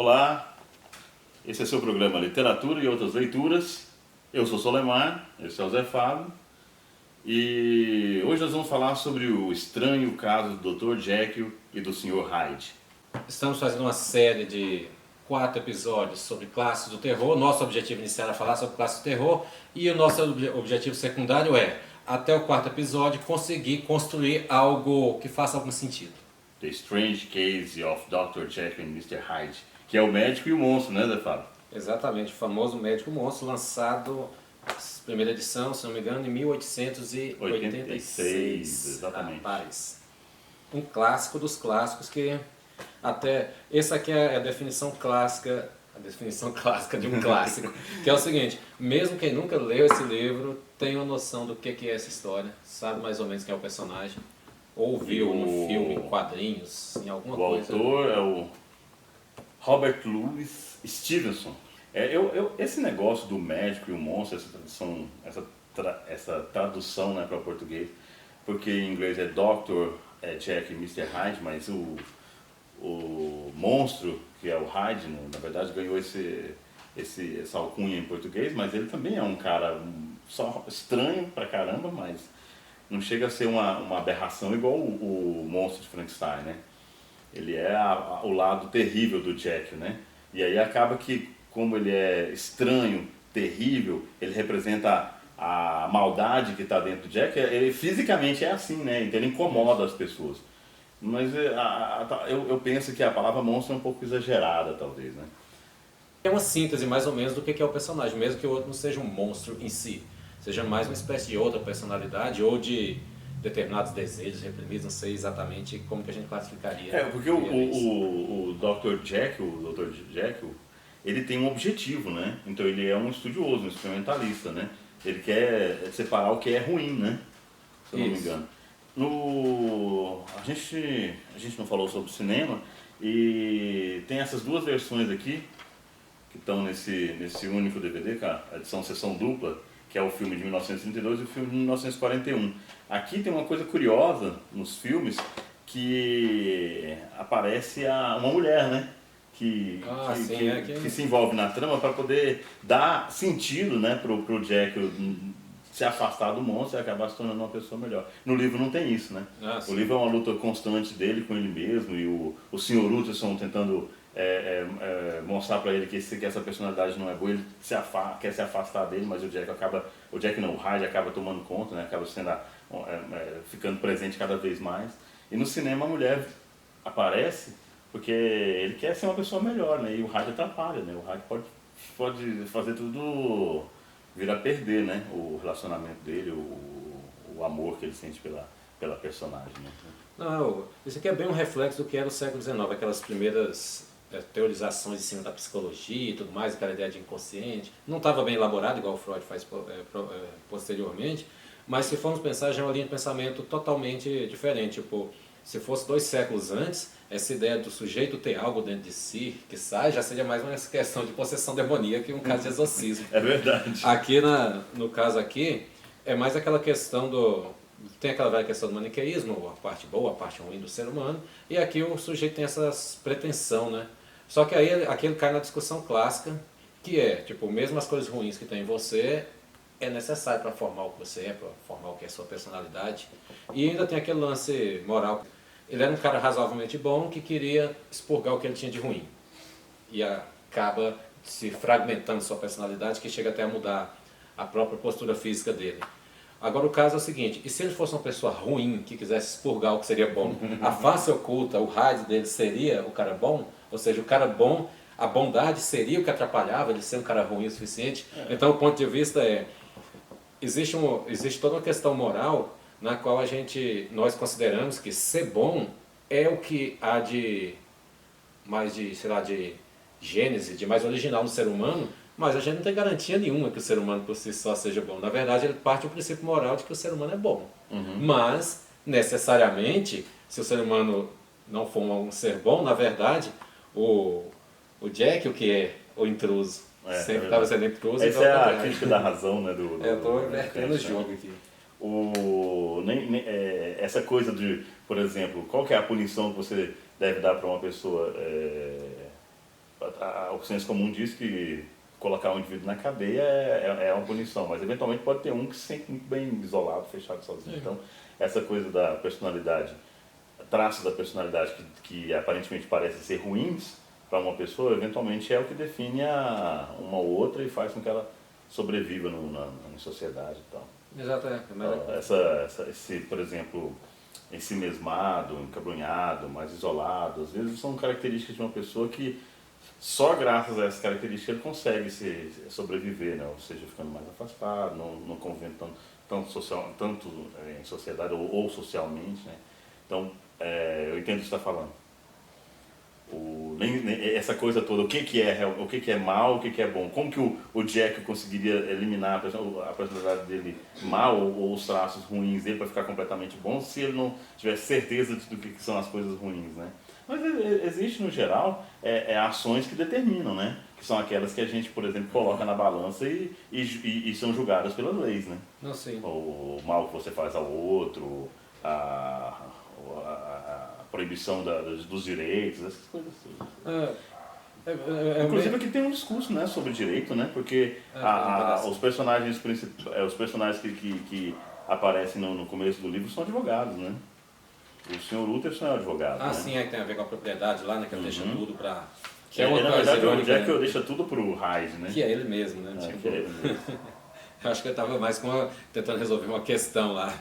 Olá, esse é seu programa Literatura e Outras Leituras. Eu sou Solemar, esse é o Zé Fábio. E hoje nós vamos falar sobre o estranho caso do Dr. Jekyll e do Sr. Hyde. Estamos fazendo uma série de 4 episódios sobre classes do terror. Nosso objetivo inicial é falar sobre classes do terror e o nosso objetivo secundário é, até o 4º episódio, conseguir construir algo que faça algum sentido. The Strange Case of Dr. Jekyll and Mr. Hyde, que é o médico e o monstro, né, Zé Fábio? Exatamente, o famoso Médico Monstro, lançado, primeira edição, se não me engano, em 1886. Exatamente. Rapaz, um clássico dos clássicos que até... Essa aqui é a definição clássica de um clássico, que é o seguinte: mesmo quem nunca leu esse livro tem uma noção do que é essa história, sabe mais ou menos quem é o personagem, ou viu no filme, em quadrinhos, em alguma coisa. O autor é o Robert Louis Stevenson. Esse negócio do médico e o monstro, essa tradução, né, para o português, porque em inglês é Dr. Jekyll e Mr. Hyde, mas o monstro, que é o Hyde, na verdade ganhou essa alcunha em português, mas ele também é um cara só estranho pra caramba, mas não chega a ser uma aberração igual o monstro de Frankenstein, né? Ele é o lado terrível do Jekyll, né? E aí acaba que, como ele é estranho, terrível, ele representa a maldade que está dentro do Jekyll. Ele fisicamente é assim, né? Então ele incomoda as pessoas. Mas eu penso que a palavra monstro é um pouco exagerada, talvez, né? É uma síntese mais ou menos do que é o personagem, mesmo que o outro não seja um monstro em si, seja mais uma espécie de outra personalidade ou de determinados desejos reprimidos, não sei exatamente como que a gente classificaria. Porque o Dr. Jekyll, ele tem um objetivo, né? Então ele é um estudioso, um experimentalista, né? Ele quer separar o que é ruim, né? Se eu não me engano. A gente não falou sobre cinema e tem essas duas versões aqui que estão nesse único DVD, cara, a edição sessão dupla, que é o filme de 1932 e o filme de 1941. Aqui tem uma coisa curiosa nos filmes, que aparece uma mulher, né? Que se envolve na trama para poder dar sentido, né, pro Jekyll se afastar do monstro e acabar se tornando uma pessoa melhor. No livro não tem isso, né? O livro é uma luta constante dele com ele mesmo e o Sr. Utterson tentando mostrar para ele que essa personalidade não é boa, ele quer se afastar dele, mas o Hyde acaba tomando conta, né? Acaba ficando presente cada vez mais. E no cinema a mulher aparece porque ele quer ser uma pessoa melhor, né? E o Hyde atrapalha, né? O Hyde pode fazer tudo vir a perder, né? O relacionamento dele, o amor que ele sente pela personagem, né? Não, isso aqui é bem um reflexo do que era o século XIX, aquelas primeiras teorizações em cima da psicologia e tudo mais, aquela ideia de inconsciente. Não estava bem elaborado, igual o Freud faz posteriormente, mas se formos pensar, já é uma linha de pensamento totalmente diferente. Tipo, se fosse 2 séculos antes, essa ideia do sujeito ter algo dentro de si que sai, já seria mais uma questão de possessão demoníaca que um caso de exorcismo. É verdade. Aqui, no caso aqui, é mais aquela questão tem aquela velha questão do maniqueísmo, a parte boa, a parte ruim do ser humano, e aqui o sujeito tem essa pretensão, né? Só que aí aqui ele cai na discussão clássica, que é, tipo, mesmo as coisas ruins que tem em você, é necessário para formar o que você é, para formar o que é a sua personalidade. E ainda tem aquele lance moral. Ele era um cara razoavelmente bom que queria expurgar o que ele tinha de ruim. E acaba se fragmentando sua personalidade, que chega até a mudar a própria postura física dele. Agora o caso é o seguinte: e se ele fosse uma pessoa ruim que quisesse expurgar o que seria bom? A face oculta, o Hyde dele seria o cara bom? Ou seja, o cara bom, a bondade seria o que atrapalhava ele ser um cara ruim o suficiente? Então o ponto de vista existe toda uma questão moral na qual nós consideramos que ser bom é o que há de gênese, de mais original no ser humano, mas a gente não tem garantia nenhuma que o ser humano por si só seja bom. Na verdade, ele parte do princípio moral de que o ser humano é bom. Mas, necessariamente, se o ser humano não for um ser bom, na verdade, o Jekyll, que é o intruso, sempre estava sendo intruso. Essa é a crítica da razão, né? Eu estou invertendo o jogo aqui. Essa coisa de, por exemplo, qual que é a punição que você deve dar para uma pessoa o senso comum diz que colocar um indivíduo na cadeia é uma punição, mas eventualmente pode ter um que se sente muito bem isolado, fechado, sozinho. Então, essa coisa da personalidade, traços da personalidade que aparentemente parecem ser ruins para uma pessoa, eventualmente é o que define uma outra e faz com que ela sobreviva na sociedade e tal. Exato, é. Esse, por exemplo, ensimesmado, encabrunhado, mais isolado, às vezes são características de uma pessoa que só graças a essas características ele consegue sobreviver, né? Ou seja, ficando mais afastado, não convivendo tanto em sociedade ou socialmente, né? Então, eu entendo o que você está falando. Essa coisa toda, o que é mal, o que é bom. Como que o Jack conseguiria eliminar a personalidade dele mal ou os traços ruins dele para ficar completamente bom se ele não tivesse certeza do que são as coisas ruins, né? Mas existe, no geral, ações que determinam, né? Que são aquelas que a gente, por exemplo, coloca na balança e são julgadas pelas leis, né? Não, sim. O mal que você faz ao outro, a proibição dos direitos, essas coisas todas. Inclusive aqui tem um discurso, né, sobre direito, né? Porque os personagens que aparecem no começo do livro são advogados, né? O Sr. Utterson é um advogado. Ah, né? sim, aí tem a ver com a propriedade lá, né? Que ele deixa tudo pra... Que na verdade, o Jack né? deixa tudo pro Hyde, né? Que é ele mesmo, né? Tipo, que é ele mesmo. Eu acho que ele estava mais tentando resolver uma questão lá.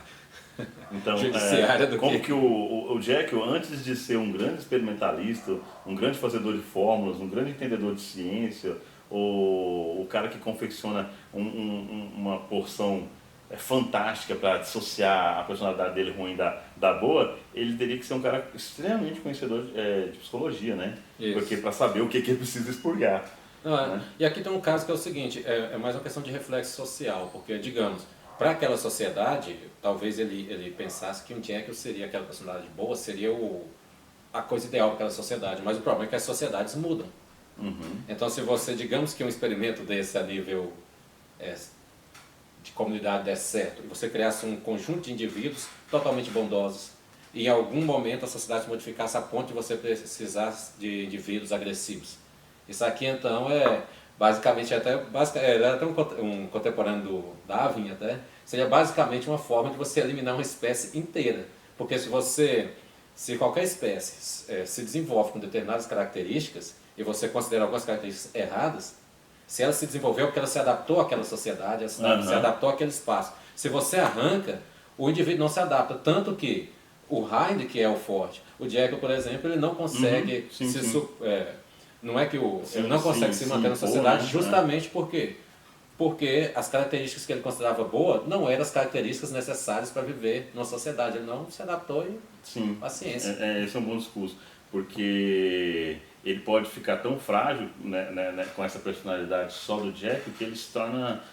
Então, judiciária do como que o Jack, antes de ser um grande experimentalista, um grande fazedor de fórmulas, um grande entendedor de ciência, o cara que confecciona uma porção fantástica para dissociar a personalidade dele ruim da boa, ele teria que ser um cara extremamente conhecedor de psicologia, né? Isso. Porque para saber o que ele precisa expurgar. Não, E aqui tem um caso que é o seguinte, é mais uma questão de reflexo social, porque, digamos, para aquela sociedade, talvez ele pensasse que um Jekyll seria aquela personalidade boa, seria a coisa ideal para aquela sociedade, mas o problema é que as sociedades mudam. Uhum. Então, se você, digamos que um experimento desse a nível de comunidade desse certo, e você criasse um conjunto de indivíduos totalmente bondosos, e em algum momento a sociedade se modificasse a ponto de você precisar de indivíduos agressivos. Isso aqui, então, basicamente, ele era até um contemporâneo do Darwin, seria basicamente uma forma de você eliminar uma espécie inteira. Porque se qualquer espécie se desenvolve com determinadas características, e você considera algumas características erradas, se ela se desenvolveu é porque ela se adaptou àquela sociedade, ela se adaptou àquele espaço. Se você arranca, o indivíduo não se adapta. Tanto que o Hyde, que é o forte, o Jekyll, por exemplo, ele não consegue não é que ele não consegue se manter na sociedade justamente porque as características que ele considerava boas não eram as características necessárias para viver numa sociedade. Ele não se adaptou e paciência. Esse é um bom discurso, porque ele pode ficar tão frágil né, com essa personalidade só do Jack que ele se torna...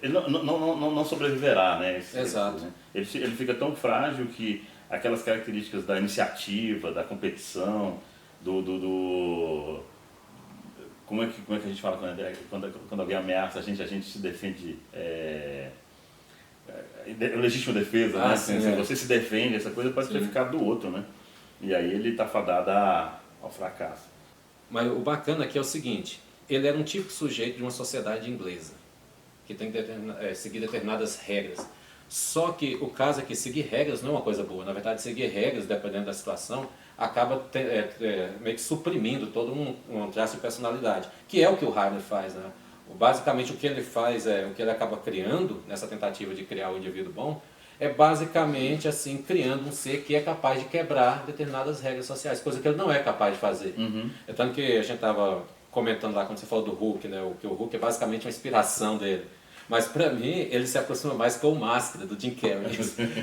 ele não sobreviverá, né? Exato. Né? Ele fica tão frágil que aquelas características da iniciativa, da competição, como é que a gente fala quando alguém ameaça a gente se defende, legítima defesa, né? Sim, Se você se defende, essa coisa pode ter ficado do outro, né? E aí ele está fadado ao fracasso. Mas o bacana aqui é o seguinte, ele era um típico sujeito de uma sociedade inglesa, que tem que seguir determinadas regras. Só que o caso é que seguir regras não é uma coisa boa. Na verdade, seguir regras, dependendo da situação, acaba meio que suprimindo todo um traço de personalidade, que é o que o Hyde faz, né? Basicamente, o que ele faz, o que ele acaba criando, nessa tentativa de criar o indivíduo bom, é basicamente assim, criando um ser que é capaz de quebrar determinadas regras sociais, coisa que ele não é capaz de fazer. Uhum. É tanto que a gente estava comentando lá, quando você falou do Hulk, né? Que o Hulk é basicamente uma inspiração dele. Mas pra mim, ele se aproxima mais com o Máscara, do Jim Carrey.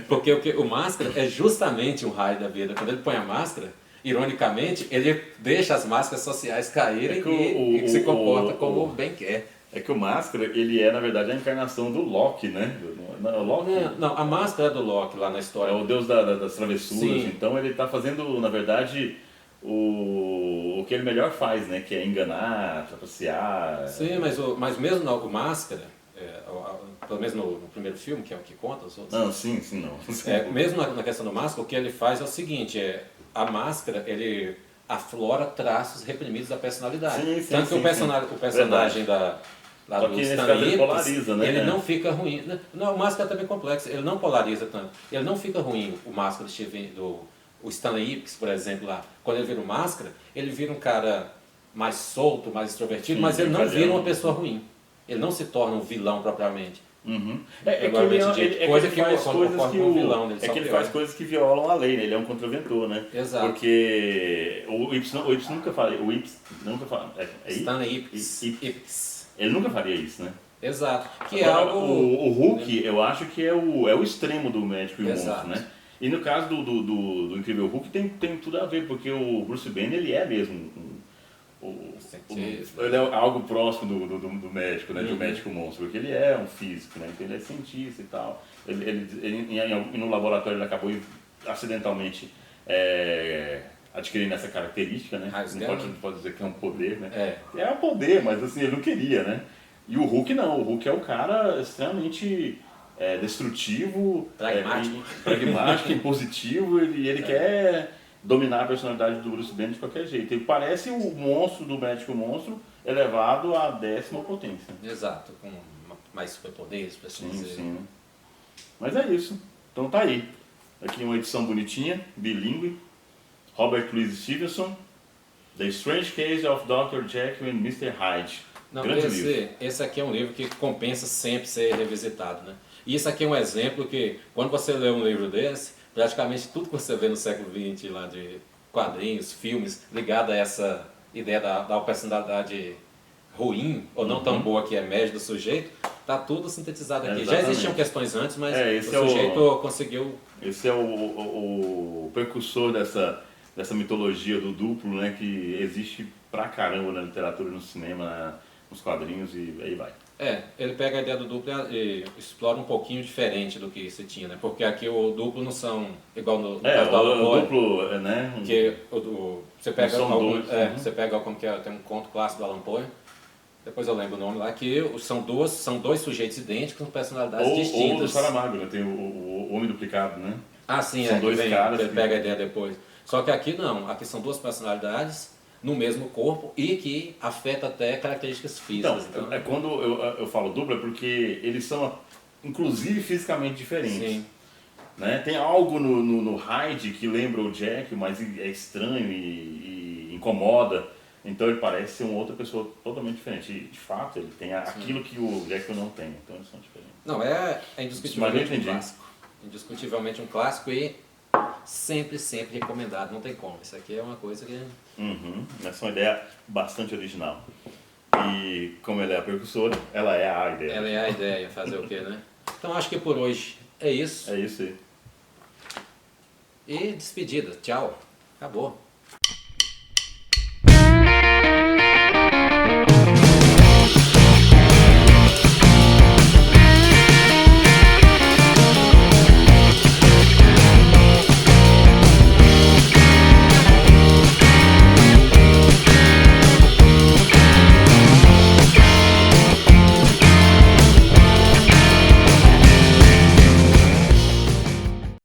Porque o Máscara é justamente um raio da vida. Quando ele põe a máscara, ironicamente, ele deixa as máscaras sociais caírem e se comporta como bem quer. É que o Máscara, ele na verdade, a encarnação do Loki, né? Não, a máscara é do Loki lá na história. É o deus das travessuras. Sim. Então ele está fazendo, na verdade, o que ele melhor faz, né? Que é enganar, trapacear. Sim, mas mesmo o Máscara, pelo menos no primeiro filme, que é o que conta os outros. Não, sim, não. Mesmo na questão do Máscara, o que ele faz é o seguinte, a máscara, ele aflora traços reprimidos da personalidade. Sim, sim, Tanto que sim, o personagem lá Só do que nesse Stan caso ele Lee, polariza, né? ele não fica ruim. Não, o Máscara também é complexo, ele não polariza tanto. Ele não fica ruim, o Máscara o Stanley Ipkiss, por exemplo, lá. Quando ele vira o Máscara, ele vira um cara mais solto, mais extrovertido, Sim, mas ele não vira brincalhão. uma pessoa ruim. Ele não se torna um vilão propriamente. Uhum. É que Propriamente ele, dito. é que Coisa ele que faz quando coisas ocorre que com o o vilão dele, é só que ele pior. faz coisas que violam a lei, né? Ele é um contraventor, né? Exato. Porque o Ibsen nunca faria, o Ibsen nunca fala, Stanley Ipkiss. Ipkiss. Ele nunca faria isso, né? Exato. Que é Agora, algo... o Hulk, eu acho que é o extremo do médico e o Exato. monstro, né? E no caso do Incrível Hulk tem tudo a ver, porque o Bruce Banner, ele é mesmo Cientista. ele é algo próximo do médico, né? De um Uhum. médico monstro, porque ele é um físico, né? Então ele é cientista e tal. No laboratório ele acabou acidentalmente adquirindo essa característica, né? Rasgando. Não pode dizer que é um poder, né? É. É um poder, mas assim, ele não queria, né? E o Hulk não, o Hulk é um cara extremamente destrutivo, pragmático e positivo, e ele quer dominar a personalidade do Bruce Banner de qualquer jeito. Ele parece o monstro do médico monstro elevado à 10ª potência. Exato, com mais superpoderes, para assim dizer. Sim. Mas é isso. Então tá aí. Aqui uma edição bonitinha, bilíngue. Robert Louis Stevenson, The Strange Case of Dr. Jekyll and Mr. Hyde. Não, Grande livro. esse aqui é um livro que compensa sempre ser revisitado, né? E isso aqui é um exemplo que, quando você lê um livro desse, praticamente tudo que você vê no século XX lá de quadrinhos, filmes, ligado a essa ideia da personalidade ruim, ou não tão boa que é média do sujeito, tá tudo sintetizado aqui. Já existiam questões antes, mas o sujeito conseguiu... Esse é o precursor dessa mitologia do duplo, né, que existe pra caramba na literatura, no cinema, nos quadrinhos e aí vai. Ele pega a ideia do duplo e explora um pouquinho diferente do que se tinha, né? Porque aqui o duplo não são igual no caso do Alan Poe. O duplo, né? Que você pega você pega como que tem um conto clássico do Alan Poe. Depois eu lembro o nome lá, que são dois sujeitos idênticos com personalidades distintas. Ou do Saramago, né? Tem o Homem Duplicado, né? Ah, sim, são dois caras ele pega a ideia depois. Só que aqui não, aqui são duas personalidades no mesmo corpo e que afeta até características físicas. Então, quando eu falo dupla é porque eles são, inclusive, fisicamente diferentes. Sim. Né? Tem algo no Hyde que lembra o Jack, mas é estranho e incomoda. Então ele parece ser uma outra pessoa totalmente diferente. E, de fato, ele tem aquilo que o Jack não tem. Então eles são diferentes. Não, é indiscutivelmente um clássico. Indiscutivelmente um clássico e sempre recomendado. Não tem como. Isso aqui é uma coisa que... Essa é uma ideia bastante original. E como ela é a precursora, ela é a ideia. Ela é a ideia, fazer o quê, né? Então acho que por hoje é isso. É isso aí. E despedida. Tchau. Acabou.